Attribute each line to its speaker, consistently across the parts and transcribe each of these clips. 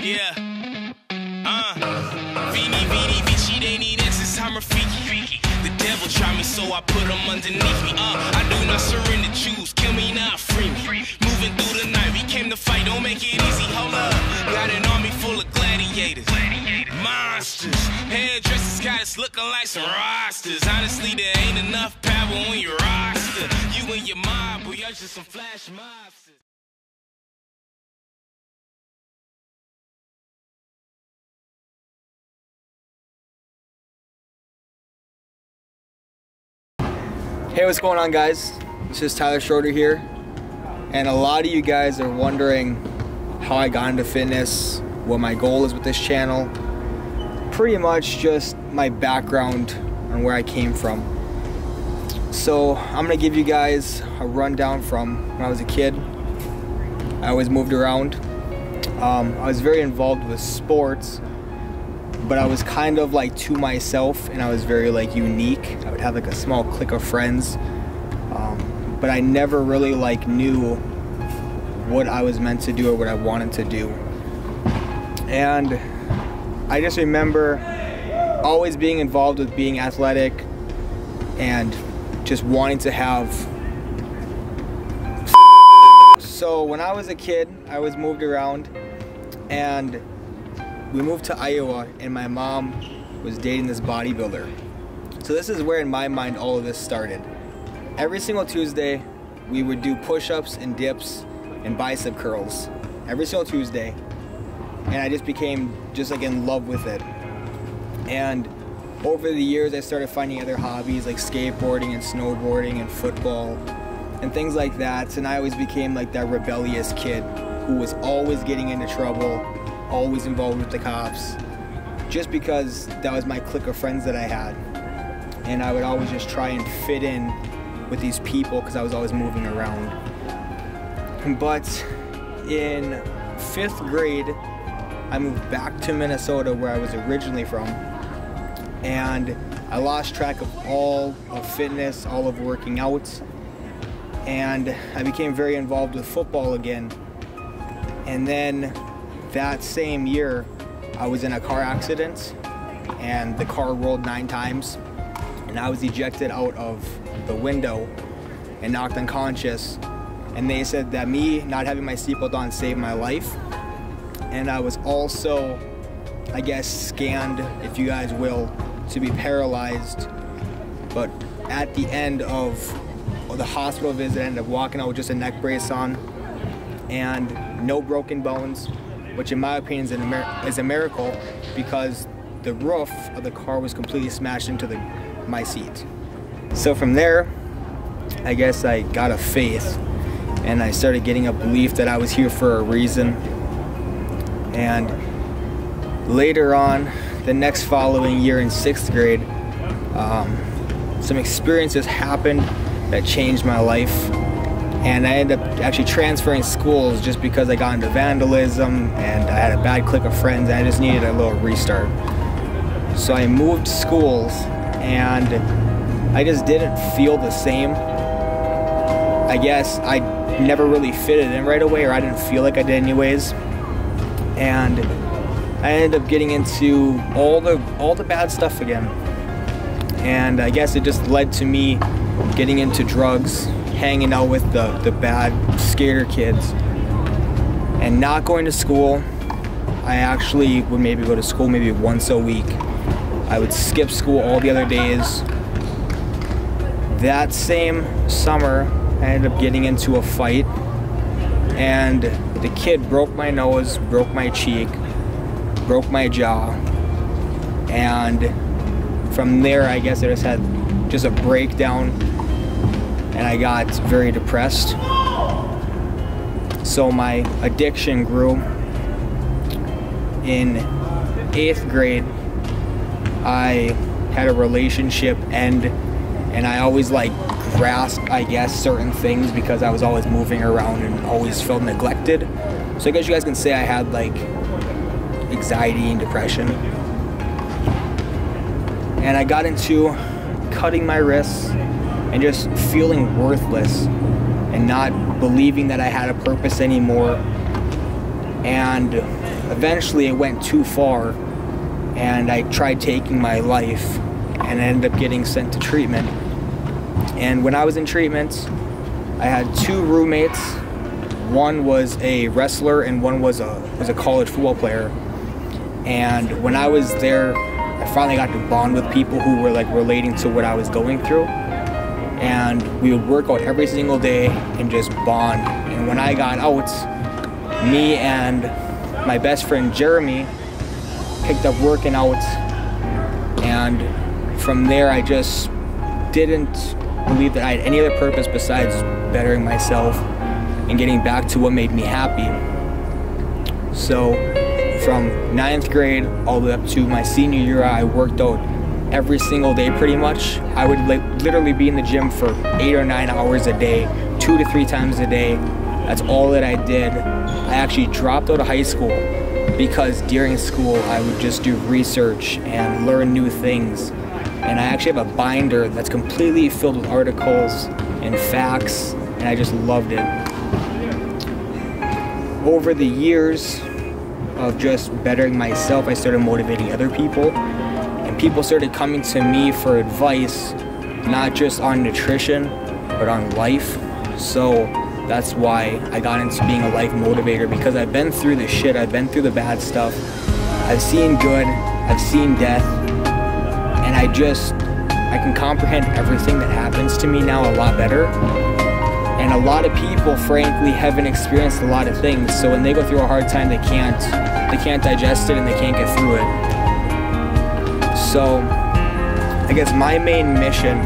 Speaker 1: Yeah. Vini, Vini, Vici, they need answers, I'm Rafiki. The devil tried me, so I put him underneath me. I do not surrender, choose, kill me now, free me. Moving through the night, we came to fight, don't make it easy, hold up. Got an army full of gladiators, monsters. Hairdressers got us looking like some rosters. Honestly, there ain't enough power on your roster. You and your mob, boy, you're just some flash mobsters.
Speaker 2: Hey, what's going on, guys? This is Schroeder here, and a lot of you guys are wondering how I got into fitness, what my goal is with this channel, pretty much just my background and where I came from. So I'm gonna give you guys a rundown from when I was a kid. I always moved around. I was very involved with sports, but I was kind of like to myself, and I was very like unique. I would have like a small clique of friends, but I never really like knew what I was meant to do or what I wanted to do. And I just remember always being involved with being athletic and just wanting to have. So when I was a kid, I was moved around, and we moved to Iowa, and my mom was dating this bodybuilder. So this is where in my mind all of this started. Every single Tuesday, we would do push-ups and dips and bicep curls. Every single Tuesday. And I just became just like in love with it. And over the years, I started finding other hobbies like skateboarding and snowboarding and football and things like that. And I always became like that rebellious kid who was always getting into trouble, always involved with the cops, just because that was my clique of friends that I had. And I would always just try and fit in with these people because I was always moving around. But in 5th grade, I moved back to Minnesota, where I was originally from, and I lost track of all of fitness, all of working out, and I became very involved with football again. And then that same year, I was in a car accident, and the car rolled 9 times, and I was ejected out of the window and knocked unconscious. And they said that me not having my seatbelt on saved my life. And I was also, I guess, scanned, if you guys will, to be paralyzed. But at the end of the hospital visit, I ended up walking out with just a neck brace on and no broken bones, which in my opinion is a miracle, because the roof of the car was completely smashed into my seat. So from there, I guess I got a faith, and I started getting a belief that I was here for a reason. And later on, the next following year in 6th grade, some experiences happened that changed my life. And I ended up actually transferring schools just because I got into vandalism and I had a bad clique of friends and I just needed a little restart. So I moved schools and I just didn't feel the same. I guess I never really fitted in right away, or I didn't feel like I did anyways. And I ended up getting into all the bad stuff again. And I guess it just led to me getting into drugs, hanging out with the bad skater kids, and not going to school. I actually would maybe go to school maybe once a week. I would skip school all the other days. That same summer, I ended up getting into a fight, and the kid broke my nose, broke my cheek, broke my jaw, and from there, I guess I just had just a breakdown, and I got very depressed. So my addiction grew. In 8th grade, I had a relationship end, and I always like grasped, I guess, certain things because I was always moving around and always felt neglected. So I guess you guys can say I had like anxiety and depression. And I got into cutting my wrists and just feeling worthless and not believing that I had a purpose anymore. And eventually it went too far and I tried taking my life and I ended up getting sent to treatment. And when I was in treatment, I had 2 roommates. One was a wrestler and one was a college football player. And when I was there, I finally got to bond with people who were like relating to what I was going through. And we would work out every single day and just bond. And when I got out, me and my best friend Jeremy picked up working out. And from there, I just didn't believe that I had any other purpose besides bettering myself and getting back to what made me happy. So from 9th grade all the way up to my senior year, I worked out every single day pretty much. I would literally be in the gym for 8 or 9 hours a day, 2 to 3 times a day. That's all that I did. I actually dropped out of high school because during school I would just do research and learn new things. And I actually have a binder that's completely filled with articles and facts, and I just loved it. Over the years of just bettering myself, I started motivating other people, and people started coming to me for advice, not just on nutrition, but on life. So that's why I got into being a life motivator, because I've been through the shit, I've been through the bad stuff, I've seen good, I've seen death, and I can comprehend everything that happens to me now a lot better. And a lot of people, frankly, haven't experienced a lot of things, so when they go through a hard time, they can't digest it and they can't get through it. So I guess my main mission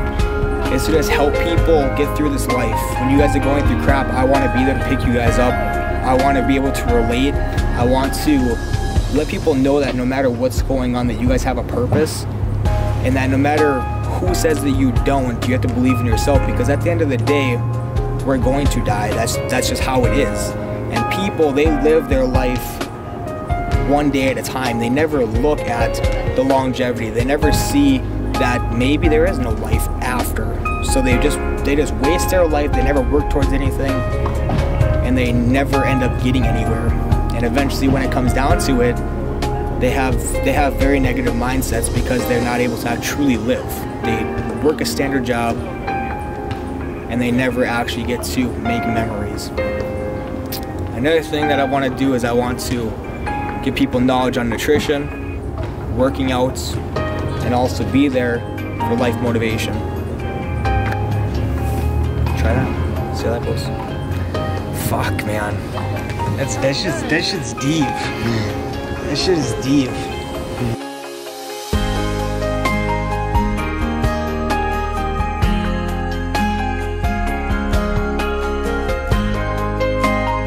Speaker 2: is to just help people get through this life. When you guys are going through crap, I want to be there to pick you guys up. I want to be able to relate. I want to let people know that no matter what's going on, that you guys have a purpose, and that no matter who says that you don't, you have to believe in yourself, because at the end of the day, we're going to die. That's just how it is. And people, they live their life one day at a time. They never look at the longevity. They never see that maybe there is no life after. So they just waste their life. They never work towards anything, and they never end up getting anywhere. And eventually, when it comes down to it, they have very negative mindsets because they're not able to truly live. They work a standard job, and they never actually get to make memories. Another thing that I want to do is I want to give people knowledge on nutrition, working out, and also be there for life motivation. Try that. See how that goes. Fuck, man. That shit's deep. That shit is deep.